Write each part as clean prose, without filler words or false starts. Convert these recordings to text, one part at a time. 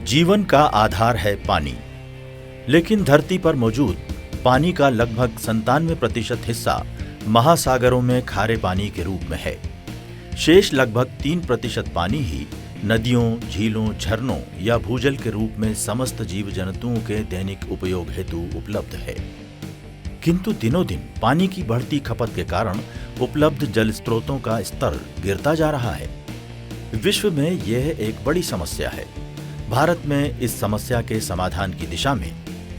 जीवन का आधार है पानी, लेकिन धरती पर मौजूद पानी का लगभग 97% हिस्सा महासागरों में खारे पानी के रूप में है। शेष लगभग 3% पानी ही नदियों, झीलों, झरनों या भूजल के रूप में समस्त जीव जंतुओं के दैनिक उपयोग हेतु उपलब्ध है। किंतु दिनों दिन पानी की बढ़ती खपत के कारण उपलब्ध जल स्रोतों का स्तर गिरता जा रहा है। विश्व में यह एक बड़ी समस्या है। भारत में इस समस्या के समाधान की दिशा में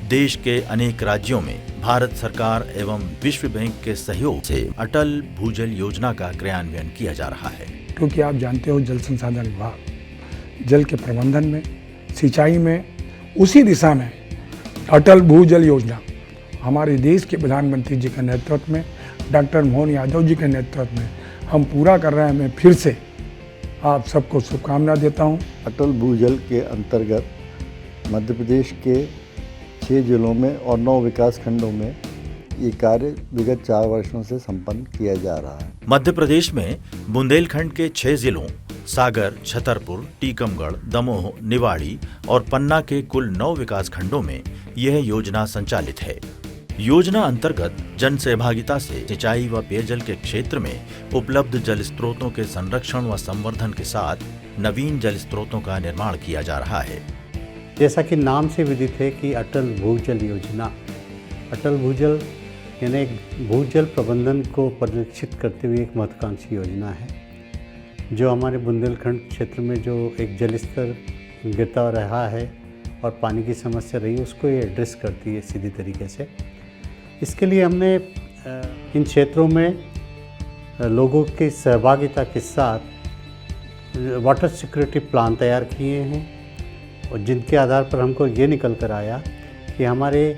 देश के अनेक राज्यों में भारत सरकार एवं विश्व बैंक के सहयोग से अटल भूजल योजना का क्रियान्वयन किया जा रहा है। क्योंकि आप जानते हो, जल संसाधन विभाग जल के प्रबंधन में, सिंचाई में, उसी दिशा में अटल भूजल योजना हमारे देश के प्रधानमंत्री जी के नेतृत्व में, डॉक्टर मोहन यादव जी के नेतृत्व में हम पूरा कर रहे हैं। मैं फिर से आप सबको शुभकामना देता हूं। अटल भूजल के अंतर्गत मध्य प्रदेश के 6 जिलों में और 9 विकास खंडों में ये कार्य विगत 4 वर्षों से संपन्न किया जा रहा है। मध्य प्रदेश में बुंदेलखंड के 6 जिलों सागर, छतरपुर, टीकमगढ़, दमोह, निवाड़ी और पन्ना के कुल 9 विकास खंडों में यह योजना संचालित है। योजना अंतर्गत जन सहभागिता से सिंचाई व पेयजल के क्षेत्र में उपलब्ध जल स्रोतों के संरक्षण व संवर्धन के साथ नवीन जल स्रोतों का निर्माण किया जा रहा है। जैसा कि नाम से विदित है कि अटल भूजल योजना, अटल भूजल यानी भूजल प्रबंधन को परिलक्षित करते हुए एक महत्वाकांक्षी योजना है, जो हमारे बुंदेलखंड क्षेत्र में जो एक जल स्तर गिरता रहा है और पानी की समस्या रही है, उसको ये एड्रेस करती है सीधी तरीके से। इसके लिए हमने इन क्षेत्रों में लोगों की सहभागिता के साथ वाटर सिक्योरिटी प्लान तैयार किए हैं और जिनके आधार पर हमको ये निकल कर आया कि हमारे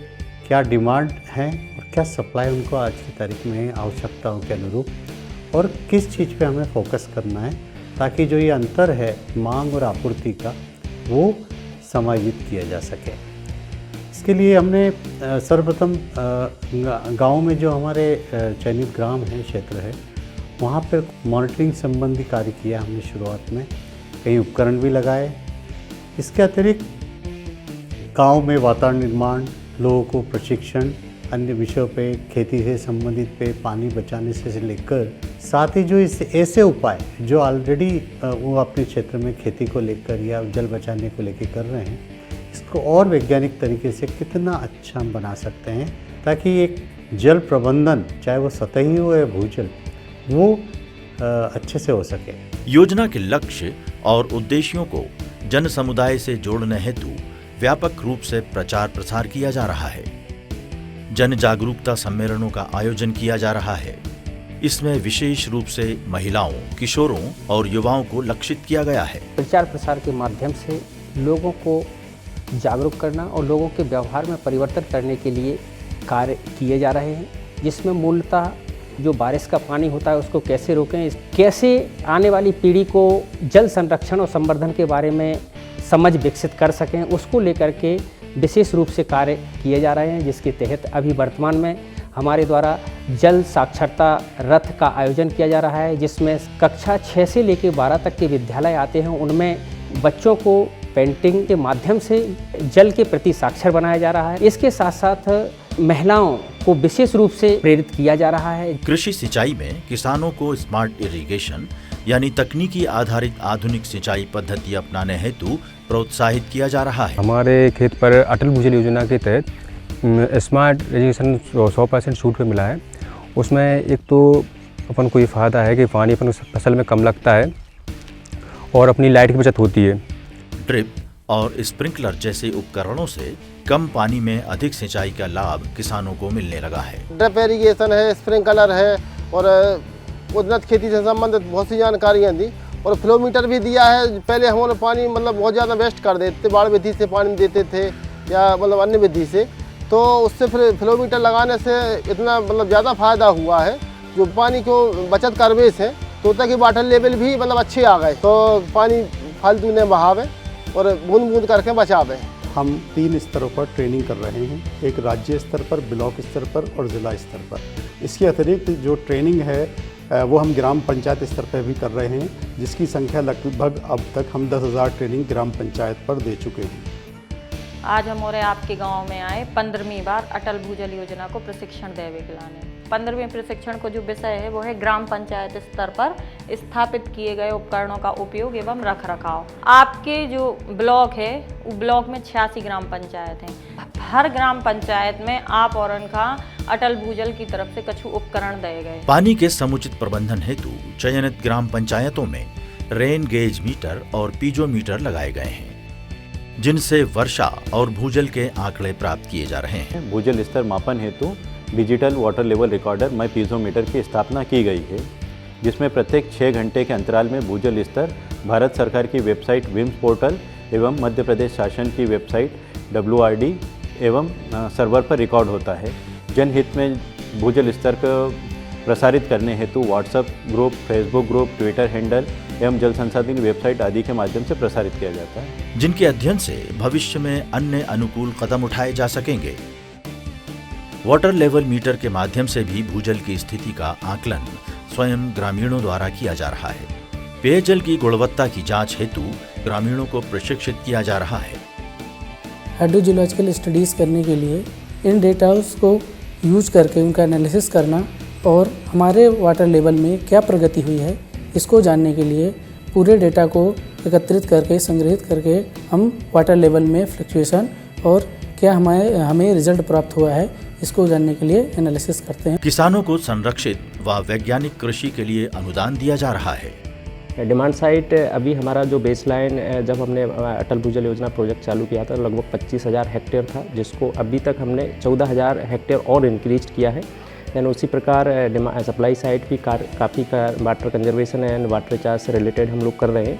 क्या डिमांड है और क्या सप्लाई उनको आज की तारीख में आवश्यकताओं के अनुरूप और किस चीज़ पे हमें फोकस करना है, ताकि जो ये अंतर है मांग और आपूर्ति का वो समायोजित किया जा सके। इसके लिए हमने सर्वप्रथम गाँव में जो हमारे चयनित ग्राम है, क्षेत्र है, वहाँ पर मॉनिटरिंग संबंधी कार्य किया हमने शुरुआत में, कई उपकरण भी लगाए। इसके अतिरिक्त गांव में वातावरण निर्माण, लोगों को प्रशिक्षण, अन्य विषयों पे, खेती से संबंधित पे, पानी बचाने से लेकर साथ ही जो इस ऐसे उपाय जो ऑलरेडी वो अपने क्षेत्र में खेती को लेकर या जल बचाने को लेकर कर रहे हैं, इसको और वैज्ञानिक तरीके से कितना अच्छा हम बना सकते हैं, ताकि एक जल प्रबंधन चाहे वो सतही हो या भूजल वो अच्छे से हो सके। योजना के लक्ष्य और उद्देश्यों को जन समुदाय से जोड़ने हेतु व्यापक रूप से प्रचार प्रसार किया जा रहा है। जन जागरूकता सम्मेलनों का आयोजन किया जा रहा है। इसमें विशेष रूप से महिलाओं, किशोरों और युवाओं को लक्षित किया गया है। प्रचार प्रसार के माध्यम से लोगों को जागरूक करना और लोगों के व्यवहार में परिवर्तन करने के लिए कार्य किए जा रहे हैं, जिसमें मूलतः जो बारिश का पानी होता है उसको कैसे रोकें, कैसे आने वाली पीढ़ी को जल संरक्षण और संवर्धन के बारे में समझ विकसित कर सकें, उसको लेकर के विशेष रूप से कार्य किए जा रहे हैं। जिसके तहत अभी वर्तमान में हमारे द्वारा जल साक्षरता रथ का आयोजन किया जा रहा है, जिसमें कक्षा 6 से लेकर 12 तक के विद्यालय आते हैं। उनमें बच्चों को पेंटिंग के माध्यम से जल के प्रति साक्षर बनाया जा रहा है। इसके साथ साथ महिलाओं को विशेष रूप से प्रेरित किया जा रहा है। कृषि सिंचाई में किसानों को स्मार्ट इरिगेशन यानी तकनीकी आधारित आधुनिक सिंचाई पद्धति अपनाने हेतु प्रोत्साहित किया जा रहा है। हमारे खेत पर अटल भूजल योजना के तहत स्मार्ट इरिगेशन 100% छूट पे मिला है। उसमें एक तो अपन को ये फ़ायदा है कि पानी अपन फसल में कम लगता है और अपनी लाइट की बचत होती है। ड्रिप और स्प्रिंकलर जैसे उपकरणों से कम पानी में अधिक सिंचाई का लाभ किसानों को मिलने लगा है। ड्रिप इरिगेशन है, स्प्रिंकलर है और उन्नत खेती से संबंधित बहुत सी जानकारियाँ दी और फ्लो मीटर भी दिया है। पहले हम लोग पानी बहुत ज़्यादा वेस्ट कर देते, बाढ़ विधि से पानी देते थे या अन्य विधि से, तो उससे फिर फ्लो मीटर लगाने से इतना ज़्यादा फायदा हुआ है। जो पानी को बचत करने से तो तक कि वाटर लेवल भी अच्छे आ गए, तो पानी फालतू ने बहावे और बूंद बूंद करके बचावे। हम 3 स्तरों पर ट्रेनिंग कर रहे हैं, एक राज्य स्तर पर, ब्लॉक स्तर पर और ज़िला स्तर पर। इसके अतिरिक्त जो ट्रेनिंग है वो हम ग्राम पंचायत स्तर पर भी कर रहे हैं, जिसकी संख्या लगभग अब तक हम 10,000 ट्रेनिंग ग्राम पंचायत पर दे चुके हैं। आज हम और आपके गांव में आए 15वीं बार अटल भूजल योजना को प्रशिक्षण देवे के लाने। 15वें प्रशिक्षण को जो विषय है वो है ग्राम पंचायत स्तर पर स्थापित किए गए उपकरणों का उपयोग एवं रख रखाव। आपके जो ब्लॉक है वो ब्लॉक में 86 ग्राम पंचायत हैं। हर ग्राम पंचायत में आप और उनका अटल भूजल की तरफ से कछु उपकरण दिए गए। पानी के समुचित प्रबंधन हेतु चयनित ग्राम पंचायतों में रेन गेज मीटर और पीजोमीटर लगाए गए हैं, जिनसे वर्षा और भूजल के आंकड़े प्राप्त किए जा रहे हैं। भूजल स्तर मापन हेतु डिजिटल वाटर लेवल रिकॉर्डर माई पीजोमीटर की स्थापना की गई है, जिसमें प्रत्येक 6 घंटे के अंतराल में भूजल स्तर भारत सरकार की वेबसाइट विम्स पोर्टल एवं मध्य प्रदेश शासन की वेबसाइट WRD एवं सर्वर पर रिकॉर्ड होता है। जनहित में भूजल स्तर को प्रसारित करने हेतु WhatsApp group, Facebook group, Twitter handle एवं जल संसाधन वेबसाइट आदि के माध्यम से प्रसारित किया जाता है, जिनके अध्ययन से भविष्य में अन्य अनुकूल कदम उठाए जा सकेंगे। वाटर लेवल मीटर के माध्यम से भी भूजल की स्थिति का आकलन स्वयं ग्रामीणों द्वारा किया जा रहा है। पेयजल की गुणवत्ता की जांच हेतु ग्रामीणों को प्रशिक्षित किया जा रहा है। हाइड्रोजियोलॉजिकल स्टडीज करने के लिए इन डेटास को यूज करके उनका एनालिसिस करना और हमारे वाटर लेवल में क्या प्रगति हुई है इसको जानने के लिए पूरे डेटा को एकत्रित करके संग्रहित करके हम वाटर लेवल में फ्लक्चुएशन और क्या हमें रिजल्ट प्राप्त हुआ है इसको जानने के लिए एनालिसिस करते हैं। किसानों को संरक्षित व वैज्ञानिक कृषि के लिए अनुदान दिया जा रहा है। डिमांड साइट अभी हमारा जो बेसलाइन जब हमने अटल भूजल योजना प्रोजेक्ट चालू किया था लगभग 25,000 हेक्टेयर था, जिसको अभी तक हमने 14,000 हेक्टेयर और इंक्रीज किया है। दैन उसी प्रकार सप्लाई साइड भी काफ़ी water conservation and water recharge से रिलेटेड हम लोग कर रहे हैं,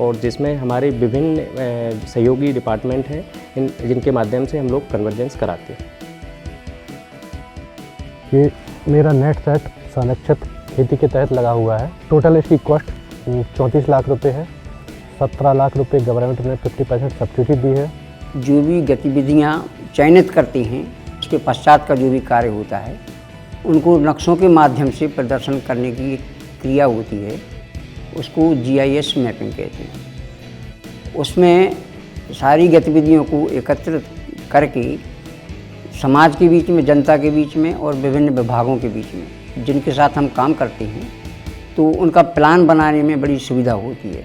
और जिसमें हमारे विभिन्न सहयोगी डिपार्टमेंट हैं जिनके माध्यम से हम लोग कन्वर्जेंस कराते हैं। ये मेरा नेट सेट संरक्षित खेती के तहत लगा हुआ है। टोटल इसकी कॉस्ट 34 लाख रुपए है। 17 लाख रुपए गवर्नमेंट ने 50% सब्सिडी दी है। जो भी गतिविधियाँ चयनित करती हैं उसके पश्चात का जो भी कार्य होता है उनको नक्शों के माध्यम से प्रदर्शन करने की क्रिया होती है, उसको GIS मैपिंग कहते हैं। उसमें सारी गतिविधियों को एकत्रित करके समाज के बीच में, जनता के बीच में और विभिन्न विभागों के बीच में जिनके साथ हम काम करते हैं तो उनका प्लान बनाने में बड़ी सुविधा होती है।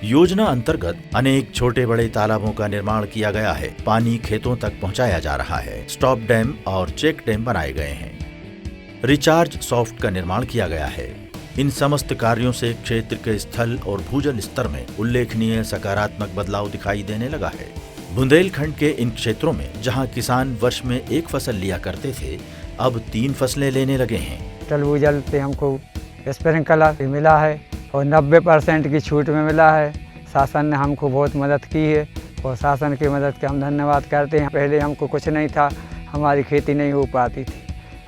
योजना अंतर्गत अनेक छोटे बड़े तालाबों का निर्माण किया गया है। पानी खेतों तक पहुंचाया जा रहा है। स्टॉप डैम और चेक डैम बनाए गए हैं। रिचार्ज सॉफ्ट का निर्माण किया गया है। इन समस्त कार्यों से क्षेत्र के स्थल और भूजल स्तर में उल्लेखनीय सकारात्मक बदलाव दिखाई देने लगा है। बुंदेलखंड के इन क्षेत्रों में जहां किसान वर्ष में एक फसल लिया करते थे, अब 3 फसलें लेने लगे हैं। अटल भूजल पे हमको स्प्रिंकलर भी मिला है और 90% की छूट में मिला है। शासन ने हमको बहुत मदद की है और शासन की मदद का हम धन्यवाद करते हैं। पहले हमको कुछ नहीं था, हमारी खेती नहीं हो पाती थी,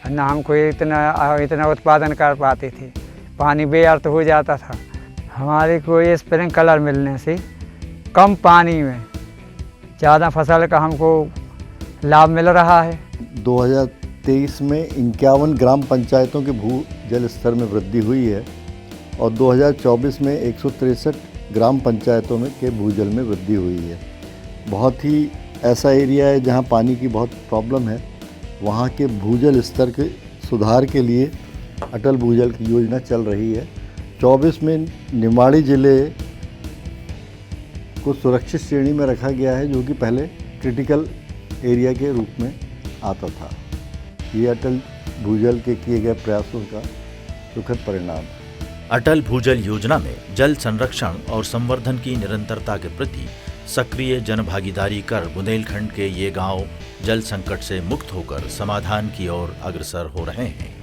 न हमको इतना उत्पादन कर पाते थे, पानी बेअर्थ हो जाता था। हमारे को ये स्प्रिंकलर मिलने से कम पानी में ज़्यादा फसल का हमको लाभ मिल रहा है। 2023 में 51 ग्राम पंचायतों के भूजल स्तर में वृद्धि हुई है और 2024 में 163 ग्राम पंचायतों में के भूजल में वृद्धि हुई है। बहुत ही ऐसा एरिया है जहां पानी की बहुत प्रॉब्लम है, वहां के भूजल स्तर के सुधार के लिए अटल भूजल की योजना चल रही है। 24 में निमाड़ी जिले को सुरक्षित श्रेणी में रखा गया है, जो कि पहले क्रिटिकल एरिया के रूप में आता था। ये अटल भूजल के किए गए प्रयासों का सुखद परिणाम है। अटल भूजल योजना में जल संरक्षण और संवर्धन की निरंतरता के प्रति सक्रिय जनभागीदारी कर बुंदेलखंड के ये गांव जल संकट से मुक्त होकर समाधान की ओर अग्रसर हो रहे हैं।